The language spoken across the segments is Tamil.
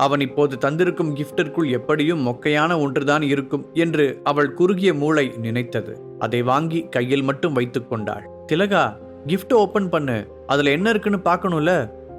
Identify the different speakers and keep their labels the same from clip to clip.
Speaker 1: அவன் இப்போது தந்திருக்கும் கிஃப்டிற்குள் எப்படியும் மொக்கையான ஒன்றுதான் இருக்கும் என்று அவள் குறுகிய மூளை நினைத்தது. அதை வாங்கி கையில் மட்டும் வைத்துக் கொண்டாள். திலகா, கிஃப்ட் ஓபன் பண்ணு, அதுல என்ன இருக்குன்னு பார்க்கணும்ல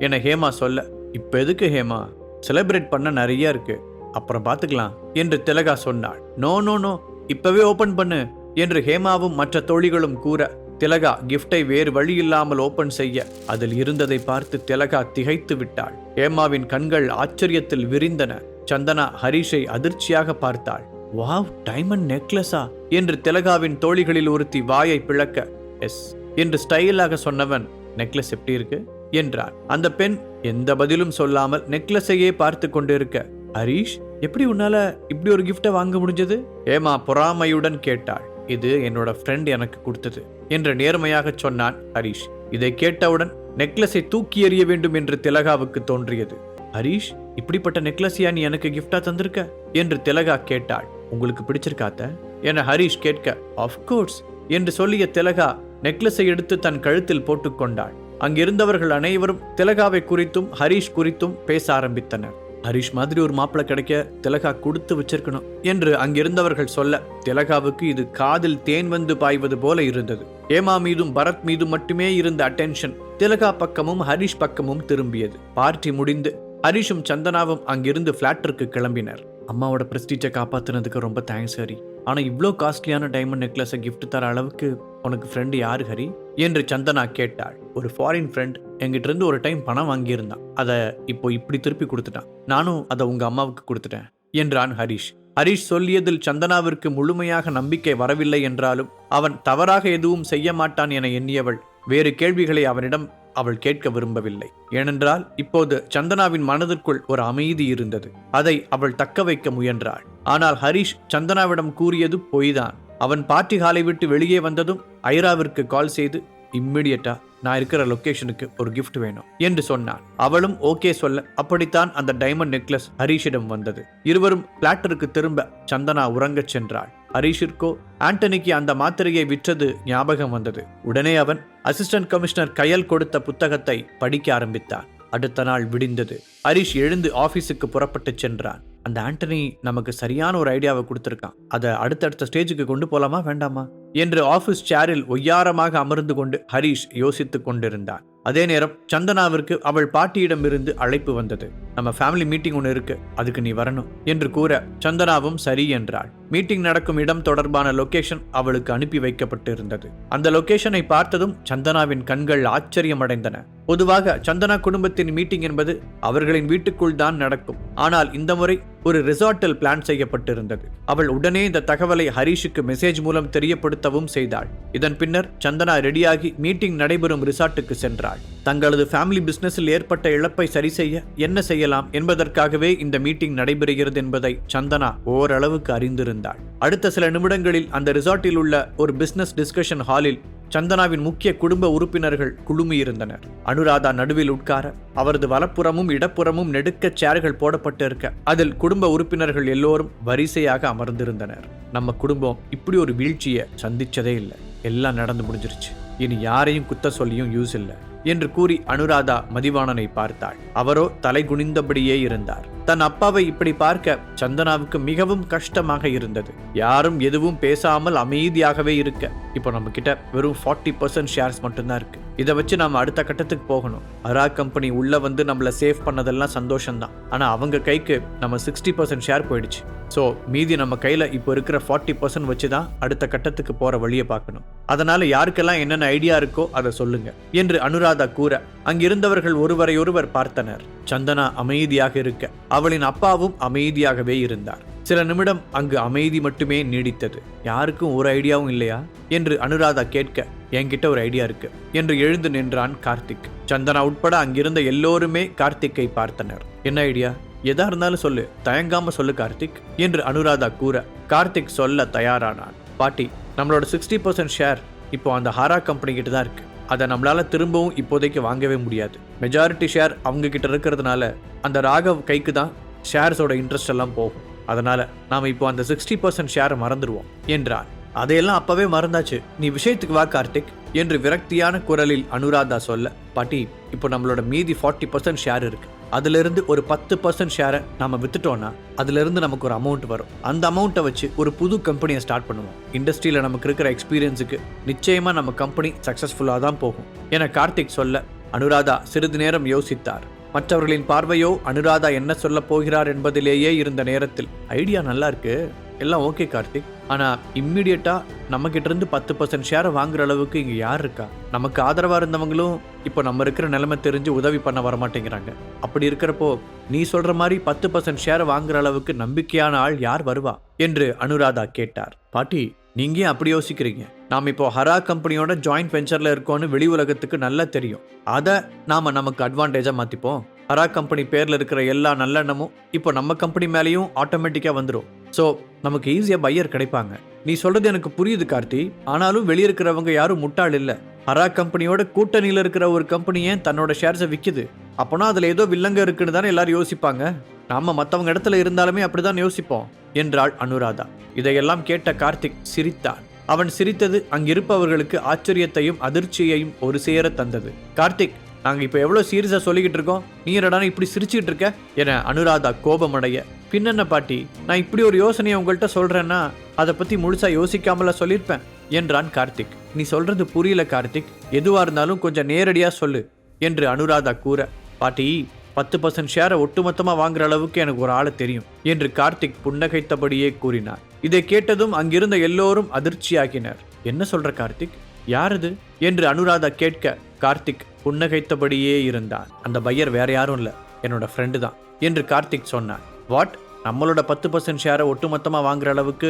Speaker 1: என ஹேமா சொல்ல, இப்ப எதுக்கு ஹேமா, செலிப்ரேட் பண்ண நிறைய இருக்கு, அப்புறம் பார்த்துக்கலாம் என்று திலகா சொன்னாள். நோ நோ நோ, இப்பவே ஓபன் பண்ணு என்று ஹேமாவும் மற்ற தோழிகளும் கூற, திலகா கிஃப்டை வேறு வழி இல்லாமல் ஓபன் செய்ய அதில் இருந்ததை பார்த்து திலகா திகைத்து விட்டாள். ஹேமாவின் கண்கள் ஆச்சரியத்தில் விரிந்தன. சந்தனா ஹரிஷை அதிர்ச்சியாக பார்த்தாள். வாவ், டைமண்ட் நெக்லஸா என்று திலகாவின் தோழிகளில் ஒருத்தி வாயை பிளக்க, எஸ் என்று ஸ்டைலாக சொன்னவன், நெக்லஸ் எப்படி இருக்கு என்றார். அந்த பெண் எந்த பதிலும் சொல்லாமல் நெக்லஸையே பார்த்து கொண்டிருக்க, ஹரிஷ், எப்படி உன்னால இப்படி ஒரு கிஃப்டை வாங்க முடிஞ்சது? ஹேமா பொறாமையுடன் கேட்டாள். இது என்னோட ஃப்ரெண்ட் எனக்கு கொடுத்தது என்று நேர்மையாக சொன்னான் ஹரிஷ். இதை கேட்டவுடன் நெக்லஸை தூக்கி எறிய வேண்டும் என்று திலகாவுக்கு தோன்றியது. ஹரிஷ், இப்படிப்பட்ட நெக்லஸையா நீ எனக்கு கிஃப்டா தந்திருக்க என்று திலகா கேட்டாள். உங்களுக்கு பிடிச்சிருக்காத்த என ஹரிஷ் கேட்க, ஆஃப்கோர்ஸ் என்று சொல்லிய திலகா நெக்லஸை எடுத்து தன் கழுத்தில் போட்டுக்கொண்டாள். அங்கிருந்தவர்கள் அனைவரும் திலகாவை குறித்தும் ஹரிஷ் குறித்தும் பேச ஆரம்பித்தனர். ஹரிஷ் மாதிரி ஒரு மாப்பிள்ளை கிடைக்க திலகா கொடுத்து வச்சிருக்கணும் என்று அங்கிருந்தவர்கள் சொல்ல, திலகாவுக்கு இது காதில் தேன் வந்து பாய்வது போல இருந்தது. ஹேமா மீதும் பரத் மீதும் மட்டுமே இருந்த அட்டென்ஷன் திலகா பக்கமும் ஹரிஷ் பக்கமும் திரும்பியது. பார்ட்டி முடிந்து ஹரிஷும் சந்தனாவும் அங்கிருந்து பிளாட்டிற்கு கிளம்பினர். அம்மாவோட பிரஸ்டீஜை காப்பாத்தினதுக்கு ரொம்ப தேங்க்ஸ் ஹரி. ஆனா இவ்வளோ காஸ்ட்லியான டைமண்ட் நெக்லஸை கிஃப்ட் தர அளவுக்கு உனக்கு ஃப்ரெண்டு யாரு ஹரி என்று சந்தனா கேட்டாள். ஒரு ஃபாரின் ஃப்ரெண்ட் என்கிட்ட இருந்து ஒரு டைம் பணம் வாங்கியிருந்தான், அதை இப்போ இப்படி திருப்பி கொடுத்துட்டான், நானும் அதை உங்க அம்மாவுக்கு கொடுத்துட்டேன் என்றான் ஹரிஷ். ஹரிஷ் சொல்லியதில் சந்தனாவிற்கு முழுமையாக நம்பிக்கை வரவில்லை என்றாலும் அவன் தவறாக எதுவும் செய்ய மாட்டான் என எண்ணியவள் வேறு கேள்விகளை அவனிடம் அவள் கேட்க விரும்பவில்லை. ஏனென்றால் இப்போது சந்தனாவின் மனதிற்குள் ஒரு அமைதி இருந்தது. அதை அவள் தக்க வைக்க முயன்றாள். ஆனால் ஹரிஷ் சந்தனாவிடம் கூறியது பொய்தான். அவன் பார்ட்டி ஹாலை விட்டு வெளியே வந்ததும் ஐராவிற்கு கால் செய்து, இம்மிடியட்டா நான் இருக்கிற லொகேஷனுக்கு ஒரு கிஃப்ட் வேணும் என்று சொன்னான். அவளும் ஓகே சொல்ல, அப்படித்தான் அந்த டைமண்ட் நெக்லஸ் ஹரிஷிடம் வந்தது. இருவரும் பிளாட்டருக்கு திரும்ப சந்தனா உறங்கச் சென்றாள். ஹரிஷிற்கோ ஆண்டனிக்கு அந்த மாத்திரையை விற்றது ஞாபகம் வந்தது. உடனே அவன் அசிஸ்டன்ட் கமிஷனர் கயல் கொடுத்த புத்தகத்தை படிக்க ஆரம்பித்தான். அடுத்த நாள் விடிந்தது. ஹரிஷ் எழுந்து ஆபீஸுக்கு புறப்பட்டு சென்றான். அந்த ஆண்டனி நமக்கு சரியான ஒரு ஐடியாவை கொடுத்திருக்கான், அதை அடுத்தடுத்த ஸ்டேஜுக்கு கொண்டு போலாமா வேண்டாமா என்று ஆபீஸ் சேரில் ஒய்யாரமாக அமர்ந்து கொண்டு ஹரிஷ் யோசித்துக் கொண்டிருந்தான். அதே நேரம் சந்தனாவிற்கு அவள் பாட்டியிடம் இருந்து அழைப்பு வந்தது. நம்ம ஃபேமிலி மீட்டிங் ஒன்று இருக்கு, அதுக்கு நீ வரணும் என்று கூற சந்தனாவும் சரி என்றாள். மீட்டிங் நடக்கும் இடம் தொடர்பான லொகேஷன் அவளுக்கு அனுப்பி வைக்கப்பட்டு இருந்தது. அந்த லொகேஷனை பார்த்ததும் சந்தனாவின் கண்கள் ஆச்சரியமடைந்தன. பொதுவாக சந்தனா குடும்பத்தின் மீட்டிங் என்பது அவர்களின் வீட்டுக்குள் தான் நடக்கும். ஆனால் இந்த முறை ஒரு ரிசார்ட்டில் பிளான் செய்யப்பட்டிருந்தது. அவள் உடனே இந்த தகவலை ஹரிஷுக்கு மெசேஜ் மூலம் தெரியப்படுத்தவும் செய்தாள். இதன் பின்னர் சந்தனா ரெடியாகி மீட்டிங் நடைபெறும் ரிசார்ட்டுக்கு சென்றாள். தங்களது ஃபேமிலி பிசினஸில் ஏற்பட்ட இழப்பை சரி செய்ய என்ன செய்யலாம் என்பதற்காகவே இந்த மீட்டிங் நடைபெறுகிறது என்பதை சந்தனா ஓரளவுக்கு அறிந்திருந்தாள். அடுத்த சில நிமிடங்களில் அந்த ரிசார்ட்டில் உள்ள ஒரு பிசினஸ் டிஸ்கஷன் ஹாலில் சந்தனாவின் முக்கிய குடும்ப உறுப்பினர்கள் குழுமியிருந்தனர். அனுராதா நடுவில் உட்கார, அவரது வலப்புறமும் இடப்புறமும் நெடுக்க சேர்கள் போடப்பட்டிருக்க அதில் குடும்ப உறுப்பினர்கள் எல்லோரும் வரிசையாக அமர்ந்திருந்தனர். நம்ம குடும்பம் இப்படி ஒரு வீழ்ச்சியை சந்திச்சதே இல்லை, எல்லாம் நடந்து முடிஞ்சிருச்சு, இனி யாரையும் குத்த சொல்லியும் யூஸ் இல்லை என்று கூறி அனுராதா மதிவாணனை பார்த்தாள். அவரோ தலை குனிந்தபடியே இருந்தார். தன் அப்பாவை இப்படி பார்க்க சந்தனாவுக்கு மிகவும் கஷ்டமாக இருந்தது. யாரும் எதுவும் பேசாமல் அமைதியாகவே இருக்க, இப்போ நம்ம கிட்ட வெறும் 40% ஷேர்ஸ் மட்டும்தான் இருக்கு. இதை வச்சு நாம அடுத்த கட்டத்துக்கு போகணும். அரா கம்பெனி உள்ள வந்து நம்மள சேவ் பண்ணதெல்லாம் சந்தோஷம்தான், ஆனா அவங்க கைக்கு நம்ம 60% ஷேர் போயிடுச்சு. ஸோ மீதி நம்ம கையில இப்போ இருக்கிற 40% வச்சுதான் அடுத்த கட்டத்துக்கு போற வழியை பார்க்கணும். அதனால யாருக்கெல்லாம் என்னென்ன ஐடியா இருக்கோ அதை சொல்லுங்க என்று அனுராதா கூற அங்கிருந்தவர்கள் ஒருவரையொருவர் பார்த்தனர். சந்தனா அமைதியாக இருக்க அவளின் அப்பாவும் அமைதியாகவே இருந்தார். சில நிமிடம் அங்கு அமைதி மட்டுமே நீடித்தது. யாருக்கும் ஒரு ஐடியாவும் இல்லையா என்று அனுராதா கேட்க, என்கிட்ட ஒரு ஐடியா இருக்கு என்று எழுந்து நின்றான் கார்த்திக். சந்தனா உட்பட அங்கிருந்த எல்லோருமே கார்த்திக்கை பார்த்தனர். என்ன ஐடியா? எதா இருந்தாலும் சொல்லு, தயங்காம சொல்லு கார்த்திக் என்று அனுராதா கூற கார்த்திக் சொல்ல தயாரானான். பாட்டி, நம்மளோட 60% ஷேர் இப்போ அந்த ஹாரா கம்பெனி கிட்ட தான் இருக்கு. அதை நம்மளால திரும்பவும் இப்போதைக்கு வாங்கவே முடியாது. மெஜாரிட்டி ஷேர் அவங்க கிட்ட இருக்கிறதுனால அந்த ராகவ் கைக்கு தான் ஷேர்ஸோட இன்ட்ரெஸ்ட் எல்லாம் போகும். அதனால நாம இப்போ அந்த 60% ஷேரை மறந்துடுவோம் என்றான். அதையெல்லாம் அப்பவே மறந்தாச்சு, நீ விஷயத்துக்கு வா கார்த்திக் என்று விரக்தியான குரலில் அனுராதா சொல்ல, பாட்டி, இப்போ நம்மளோட மீதி 40% ஷேர் இருக்கு, அதிலிருந்து ஒரு 10% ஷேரை நம்ம வித்துட்டோம்னா அதிலிருந்து நமக்கு ஒரு அமௌண்ட் வரும். அந்த அமௌண்ட்டை வச்சு ஒரு புது கம்பெனியை ஸ்டார்ட் பண்ணுவோம். இண்டஸ்ட்ரியில் நமக்கு இருக்கிற எக்ஸ்பீரியன்ஸுக்கு நிச்சயமாக நம்ம கம்பெனி சக்ஸஸ்ஃபுல்லாக தான் போகும் என கார்த்திக் சொல்ல அனுராதா சிறிது நேரம் யோசித்தார். மற்றவர்களின் பார்வையோ அனுராதா என்ன சொல்ல போகிறார் என்பதிலேயே இருந்த நேரத்தில் ஐடியா நல்லா இருக்கு, எல்லாம் ஓகே கார்த்திக், ஆனால் இம்மிடியட்டாக நம்மக்கிட்ட இருந்து 10% ஷேரை வாங்குற அளவுக்கு இங்கே யார் இருக்கா? நமக்கு ஆதரவாக இருந்தவங்களும் இப்போ நம்ம இருக்கிற நிலைமை தெரிஞ்சு உதவி பண்ண வரமாட்டேங்கிறாங்க. அப்படி இருக்கிறப்போ நீ சொல்கிற மாதிரி 10% ஷேரை வாங்குற அளவுக்கு நம்பிக்கையான ஆள் யார் வருவா என்று அனுராதா கேட்டார். பாட்டி, நீங்க அப்படி யோசிக்கிறீங்க. நாம் இப்போ ஹரா கம்பெனியோட ஜாயிண்ட் வெஞ்சரில் இருக்கோன்னு வெளி உலகத்துக்கு நல்லா தெரியும். அதை நாம் நமக்கு அட்வான்டேஜாக மாற்றிப்போம். ஹரா கம்பெனி பேரில் இருக்கிற எல்லா நல்லெண்ணமும் இப்போ நம்ம கம்பெனி மேலேயும் ஆட்டோமேட்டிக்காக வந்துடும். ஸோ நமக்கு ஈஸியாக பையர் கிடைப்பாங்க. நீ சொல்கிறது எனக்கு புரியுது கார்த்தி, ஆனாலும் வெளியே இருக்கிறவங்க யாரும் முட்டாள் இல்லை. ஹரா கம்பெனியோட கூட்டணியில் இருக்கிற ஒரு கம்பெனி ஏன் தன்னோட ஷேர்ஸை விற்குது? அப்போனா அதில் ஏதோ வில்லங்க இருக்குன்னு தானே எல்லாரும் யோசிப்பாங்க. நாம் மற்றவங்க இடத்துல இருந்தாலுமே அப்படிதான் யோசிப்போம் என்றாள் அனுராதா. இதையெல்லாம் கேட்ட கார்த்திக் சிரித்தான். அவன் சிரித்தது அங்கிருப்பவர்களுக்கு ஆச்சரியத்தையும் அதிர்ச்சியையும் ஒரு சேர தந்தது. கார்த்திக், நாங்கள் இப்போ எவ்வளோ சீரியஸாக சொல்லிக்கிட்டு இருக்கோம், நீ என்னடான இப்படி சிரிச்சுக்கிட்டு இருக்க என அனுராதா கோபமடைய, பின்னென்ன பாட்டி, நான் இப்படி ஒரு யோசனையை உங்கள்கிட்ட சொல்கிறேன்னா அதை பற்றி முழுசாக யோசிக்காமல சொல்லியிருப்பேன் என்றான் கார்த்திக். நீ சொல்கிறது புரியல கார்த்திக், எதுவாக இருந்தாலும் கொஞ்சம் நேரடியாக சொல்லு என்று அனுராதா கூற, பாட்டி 10% ஷேரை ஒட்டுமொத்தமாக வாங்குற அளவுக்கு எனக்கு ஒரு ஆளை தெரியும் என்று கார்த்திக் புன்னகைத்தபடியே கூறினார். இதை கேட்டதும் அங்கிருந்த எல்லோரும் அதிர்ச்சியாகினர். என்ன சொல்ற கார்த்திக், யாரது என்று அனுராதா கேட்க கார்த்திக் புன்னகைத்தபடியே இருந்தான். அந்த பையர் வேற யாரும் இல்லை, என்னோட ஃப்ரெண்டு தான் என்று கார்த்திக் சொன்னான். வாட், நம்மளோட 10% ஷேரை ஒட்டுமொத்தமாக வாங்குற அளவுக்கு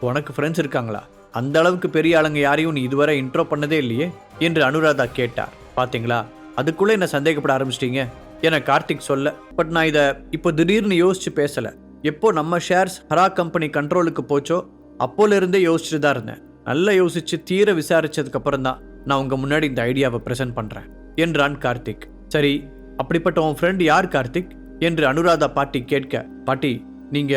Speaker 1: உனக்கு ஃப்ரெண்ட்ஸ் இருக்காங்களா? அந்த அளவுக்கு பெரிய ஆளுங்க யாரையும் நீ இதுவரை இன்ட்ரோ பண்ணதே இல்லையே என்று அனுராதா கேட்டார். பாத்தீங்களா, அதுக்குள்ளே என்ன சந்தேகப்பட ஆரம்பிச்சிட்டீங்க என கார்த்திக் சொல்ல, பட் நான் இதை இப்போ திடீர்னு யோசிச்சு பேசல. எப்போ நம்ம ஷேர்ஸ் ஹரா கம்பெனி கண்ட்ரோலுக்கு போச்சோ அப்போல இருந்தே யோசிச்சுட்டு தான் இருந்தேன். நல்லா யோசிச்சு தீர விசாரிச்சதுக்கு அப்புறம் தான் நான் உங்க முன்னாடி இந்த ஐடியாவை பிரசன்ட் பண்றேன் என்றான் கார்த்திக். சரி, அப்படிப்பட்ட உன் ஃப்ரெண்ட் யார் கார்த்திக் என்று அனுராதா பாட்டி கேட்க, பாட்டி, நீங்க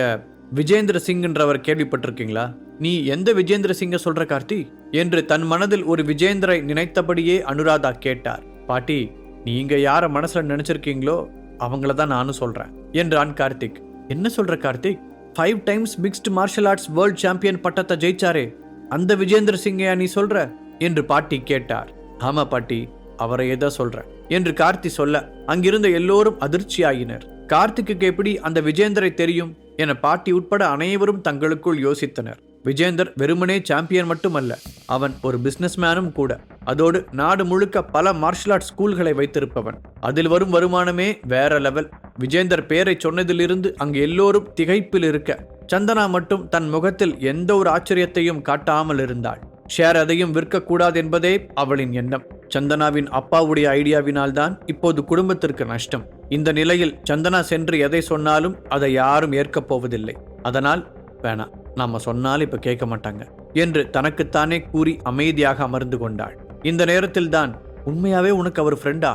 Speaker 1: விஜேந்திர சிங்ன்றவர் கேள்விப்பட்டிருக்கீங்களா? நீ எந்த விஜேந்திர சிங்க சொல்ற கார்த்தி என்று தன் மனதில் ஒரு விஜேந்திரை நினைத்தபடியே அனுராதா கேட்டார். பாட்டி, நீங்க யார மனசுல நினைச்சிருக்கீங்களோ அவங்கள தான் நானும் சொல்றேன் என்றான் கார்த்திக். என்ன சொல்ற Karthik? 5 times mixed martial arts world champion பட்டத்தை ஜெயிச்சாரே அந்த விஜேந்திர சிங்கையா நீ சொல்ற என்று பாட்டி கேட்டார். ஆமா பாட்டி, அவரையே தான் சொல்றேன் என்று கார்த்தி சொல்ல அங்கிருந்த எல்லோரும் அதிர்ச்சியாகினர். கார்த்திக்கு எப்படி அந்த விஜேந்தரை தெரியும் என பாட்டி உட்பட அனைவரும் தங்களுக்குள் யோசித்தனர். விஜேந்தர் வெறுமனே சாம்பியன் மட்டுமல்ல, அவன் ஒரு பிசினஸ்மேனும் கூட. அதோடு நாடு முழுக்க பல மார்ஷல் ஆர்ட்ஸ் ஸ்கூல்களை வைத்திருப்பவன். அதில் வரும் வருமானமே வேற லெவல். விஜேந்தர் பேரை சொன்னதிலிருந்து அங்கு எல்லோரும் திகைப்பில் இருக்க, சந்தனா மட்டும் தன் முகத்தில் எந்த ஒரு ஆச்சரியத்தையும் காட்டாமல் இருந்தாள். ஷேர் அதையும் விற்கக்கூடாது என்பதே அவளின் எண்ணம். சந்தனாவின் அப்பாவுடைய ஐடியாவினால் தான் இப்போது குடும்பத்திற்கு நஷ்டம். இந்த நிலையில் சந்தனா சென்று எதை சொன்னாலும் அதை யாரும் ஏற்கப் போவதில்லை. அதனால் வேணாம், நாம சொன்னாலும் இப்ப கேட்க மாட்டாங்க என்று தனக்குத்தானே கூறி அமைதியாக அமர்ந்து கொண்டாள். இந்த நேரத்தில் தான், உண்மையாவே உனக்கு அவர் ஃப்ரெண்டா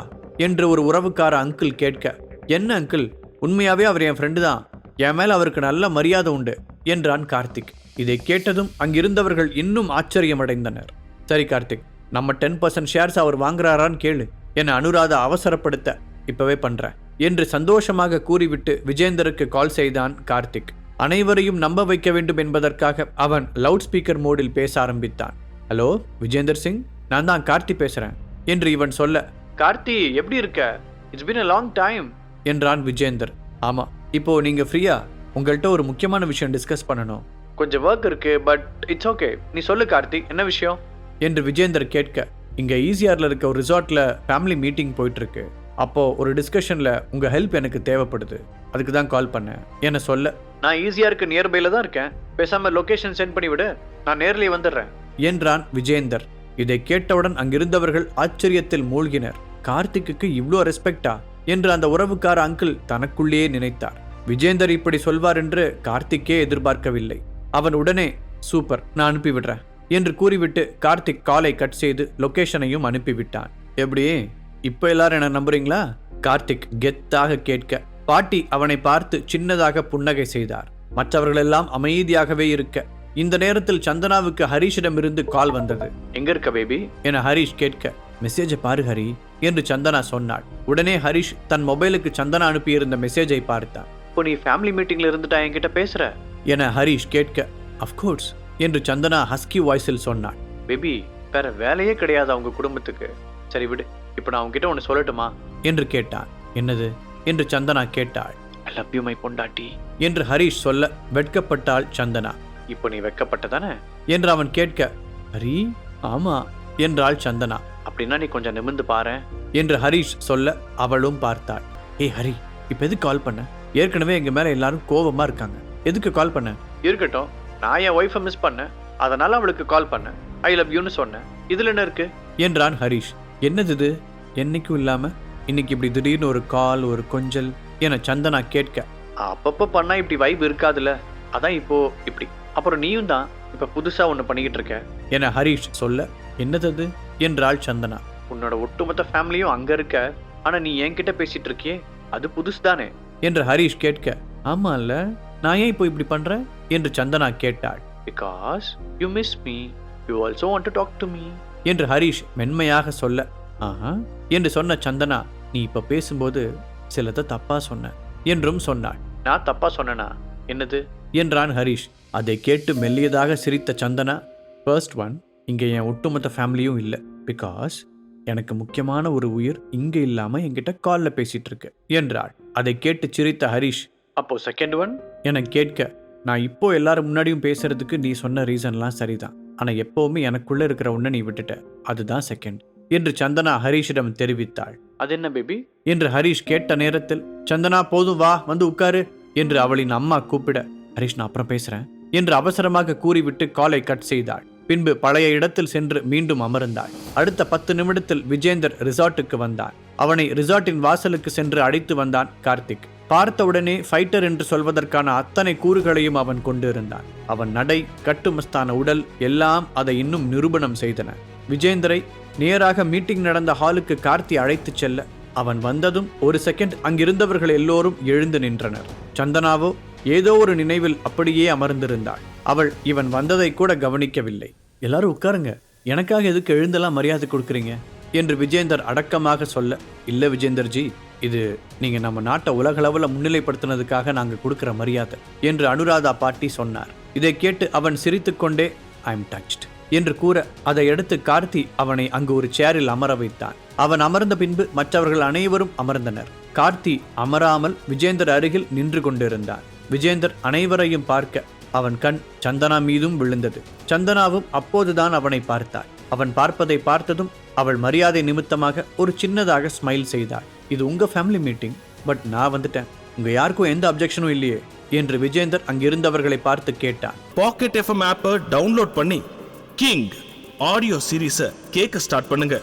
Speaker 1: என்று ஒரு உறவுக்கார அங்கிள் கேட்க, என்ன அங்கிள், உண்மையாவே அவர் என் ஃப்ரெண்டு தான், என் மேல அவருக்கு நல்ல மரியாதை உண்டு என்றான் கார்த்திக். இதை கேட்டதும் அங்கிருந்தவர்கள் இன்னும் ஆச்சரியமடைந்தனர். சரி கார்த்திக், நம்ம 10% ஷேர்ஸ் அவர் வாங்குறாரான்னு கேளு என அனுராதா அவசரப்படுத்த, இப்பவே பண்றேன் என்று சந்தோஷமாக கூறிவிட்டு விஜேந்தருக்கு கால் செய்தான் கார்த்திக். அனைவரையும் நம்ப வைக்க வேண்டும் என்பதற்காக அவன் லவுட் ஸ்பீக்கர் மோடில் பேச ஆரம்பித்தான். ஹலோ விஜேந்தர் சிங், நான் தான் கார்த்தி பேசுறேன் என்று இவன் சொல்ல, கார்த்தி எப்படி இருக்க, it's been a long time என்றான் விஜேந்தர். ஆமா, இப்போ நீங்க ஃப்ரீயா? உங்கள்கிட்ட ஒரு முக்கியமான விஷயம் டிஸ்கஸ் பண்ணணும். கொஞ்சம் ஒர்க் இருக்கு, பட் இட்ஸ் ஓகே, நீ சொல்லு கார்த்தி, என்ன விஷயம் என்று விஜேந்தர் கேட்க, இங்க ஈசிஆர்ல இருக்க ஒரு ரிசார்ட்ல ஃபேமிலி மீட்டிங் போயிட்டு இருக்கு. அப்போ ஒரு டிஸ்கஷன்ல உங்க ஹெல்ப் எனக்கு தேவைப்படுது, அதுக்கு தான் கால் பண்ணேன் என சொல்ல, நான் ஈஸியாருக்கு நியர்பைல தான் இருக்கேன், பேசாம லொகேஷன் சென்ட் பண்ணிவிடு, நான் நேர்லயே வந்துடுறேன் என்றான் விஜேந்தர். இதை கேட்டவுடன் அங்கிருந்தவர்கள் ஆச்சரியத்தில் மூழ்கினர். கார்த்திக்கு இவ்வளோ ரெஸ்பெக்டா என்று அந்த உறவுக்கார அங்கிள் தனக்குள்ளேயே நினைத்தார். விஜேந்தர் இப்படி சொல்வார் என்று கார்த்திக்கே எதிர்பார்க்கவில்லை. அவன் உடனே, சூப்பர், நான் அனுப்பிவிடுறேன் என்று கூறிவிட்டு கார்த்திக் காலை கட் செய்து லொகேஷனையும் அனுப்பிவிட்டான். எப்படி, இப்ப எல்லாரும் என்ன நம்புறீங்களா? கார்த்திக் கெத்தாக கேட்க, பாட்டி அவனை பார்த்து சின்னதாக புன்னகை செய்தார். மற்றவர்களெல்லாம் அமைதியாகவே இருக்க, இந்த நேரத்தில் சந்தனாவுக்கு ஹரீஷிடம் இருந்து கால் வந்தது. எங்க இருக்க பேபி என ஹரீஷ் கேட்க, மெசேஜை பாரு ஹரி, என்று சந்தனா சொன்னாள். உடனே ஹரிஷ் தன் மொபைலுக்கு சந்தனா அனுப்பியிருந்த மெசேஜை பார்த்தான். இப்போ நீ ஃபேமிலி மீட்டிங்ல இருந்துட்டா என்கிட்ட பேசுற என ஹரிஷ் கேட்க, அஃப்கோர்ஸ் என்று சந்தனா ஹஸ்கி வாய்ஸில் சொன்னாள். பேபி, வேற வேலையே கிடையாது அவங்க குடும்பத்துக்கு. சரி விடு, இப்போ நான் உங்ககிட்ட ஒன்று சொல்லட்டுமா என்று கேட்டான். என்னது என்று சந்தனா கேட்டாள். ஐ லவ் யூ மை பொண்டாட்டி என்று ஹரிஷ் சொல்ல வெட்கப்பட்டாள் சந்தனா. இப்போ நீ வெட்கப்பட்டதானே என்று அவன் கேட்க, ஹரி ஆமா என்றாள் சந்தனா. அப்படின்னா நீ கொஞ்சம் நிமிர்ந்து பாரு என்று ஹரிஷ் சொல்ல அவளும் பார்த்தாள். ஏய் ஹரி, இப்போ எதுக்கு கால் பண்ண? ஏற்கனவே எங்க மேல எல்லாரும் கோபமா இருக்காங்க. எதுக்கு கால் பண்ண? இருக்கட்டும், நான் என் ஒய்ஃபை மிஸ் பண்ணேன், அதனால அவளுக்கு கால் பண்ணேன். ஐ லவ் யூன்னு சொன்னேன், இதுல என்ன இருக்கு என்றான் ஹரிஷ். என்னது இது, என்னைக்கும் இல்லாம இன்னைக்கு இப்படி திடீர்னு ஒரு கால், ஒரு கொஞ்சல் என சந்தனா கேட்க, அப்பப்ப பண்ணா இப்படி வைப் இருக்காதுல்ல, அதான் இப்போ இப்படி. அப்புறம் நீயும் தான் இப்ப புதுசா ஒண்ணு பண்ணிக்கிட்டு இருக்க என ஹரிஷ் சொல்ல, என்னது அது என்றாள் சந்தனா. உன்னோட ஒட்டுமொத்த ஃபேமிலியும் அங்க இருக்க, ஆனா நீ என்கிட்ட பேசிட்டு இருக்கியே, அது புதுசு தானே என்று ஹரிஷ் கேட்க, ஆமா இல்ல, நான் ஏன் இப்போ இப்படி பண்றேன் என்று சந்தனா கேட்டாள். Because you miss me, you also want to talk to me என்று ஹரிஷ் மென்மையாக சொல்ல, ஆஹா என்று சொன்ன சந்தனா, நீ இப்ப பேசும்போது சிலதை தப்பா சொன்ன என்றும் சொன்னாள். நான் தப்பா சொன்னனா? என்னது என்றான் ஹரிஷ். அதை கேட்டு மெல்லியதாக சிரித்த சந்தனா, ஃபர்ஸ்ட் ஒன், இங்கே என் ஒட்டுமொத்த ஃபேமிலியும் இல்லை. பிகாஸ் எனக்கு முக்கியமான ஒரு உயிர் இங்கே இல்லாம என்கிட்ட கால்ல பேசிட்டு இருக்கு என்றாள். அதை கேட்டு சிரித்த ஹரிஷ், அப்போ செகண்ட் ஒன் என கேட்க, நான் இப்போ எல்லாரும் முன்னாடியும் பேசுறதுக்கு நீ சொன்ன ரீசன்லாம் சரிதான், ஆனா எப்பவுமே எனக்குள்ள இருக்கிற ஒன்றை நீ விட்டுட்ட, அதுதான் செகண்ட் என்று சந்தனா ஹரிஷிடம் தெரிவித்தாள். அது என்ன பேபி என்று ஹரிஷ் கேட்ட நேரத்தில், சந்தனா போதும் வா வந்து உட்காரு என்று அவளின் அம்மா கூப்பிட, ஹரிஷ் நான் அப்புறம் பேசுறேன் என்று அவசரமாக கூறிவிட்டு காலை கட் செய்தாள். பின்பு பழைய இடத்தில் சென்று மீண்டும் அமர்ந்தாள். அடுத்த 10 நிமிடத்தில் விஜேந்தர் ரிசார்ட்டுக்கு வந்தான். அவனை ரிசார்ட்டின் வாசலுக்கு சென்று அழைத்து வந்தான் கார்த்திக். பார்த்தவுடனே ஃபைட்டர் என்று சொல்வதற்கான அத்தனை கூறுகளையும் அவன் கொண்டிருந்தான். அவன் நடை, கட்டுமஸ்தான உடல் எல்லாம் அதை இன்னும் நிரூபணம் செய்தன. விஜேந்தரை நேராக மீட்டிங் நடந்த ஹாலுக்கு கார்த்தி அழைத்து செல்ல, அவன் வந்ததும் ஒரு செகண்ட் அங்கிருந்தவர்கள் எல்லோரும் எழுந்து நின்றனர். சந்தனாவோ ஏதோ ஒரு நினைவில் அப்படியே அமர்ந்திருந்தாள். அவள் இவன் வந்ததை கூட கவனிக்கவில்லை. எல்லாரும் உட்காருங்க, எனக்காக எதுக்கு எழுந்தெல்லாம் மரியாதை கொடுக்குறீங்க என்று விஜேந்தர் அடக்கமாக சொல்ல, இல்ல விஜேந்தர்ஜி, இது நீங்க நம்ம நாட்டை உலகளவில் முன்னிலைப்படுத்தினதுக்காக நாங்கள் கொடுக்கிற மரியாதை என்று அனுராதா பாட்டி சொன்னார். இதை கேட்டு அவன் சிரித்துக்கொண்டே, ஐ எம் டச்ட் என்று கூற, அதை எடுத்து கார்த்தி அவனை அங்கு ஒரு சேரில் அமர வைத்தான். அவன் அமர்ந்த பின்பு மற்றவர்கள் அனைவரும் அமர்ந்தனர். கார்த்தி அமராமல் விஜேந்தர் அருகில் நின்று கொண்டிருந்தான். விஜேந்தர் அனைவரையும் பார்க்க அவன் கண் சந்தனா மீதும் விழுந்தது. சந்தனாவும் அப்போதுதான் அவனை பார்த்தாள். அவன் பார்ப்பதை பார்த்ததும் அவள் மரியாதை நிமித்தமாக ஒரு சின்னதாக ஸ்மைல் செய்தாள். இது உங்க ஃபேமிலி மீட்டிங், பட் நான் வந்துட்டேன், உங்க யாருக்கும் எந்த அப்ஜெக்ஷனும் இல்லையே என்று விஜேந்தர் அங்கிருந்தவர்களை பார்த்து கேட்டான்.
Speaker 2: பாக்கெட் எஃப்எம் ஆப்பை டவுன்லோட் பண்ணி கிங் ஆடியோ சீரீஸை கேட்க ஸ்டார்ட் பண்ணுங்க.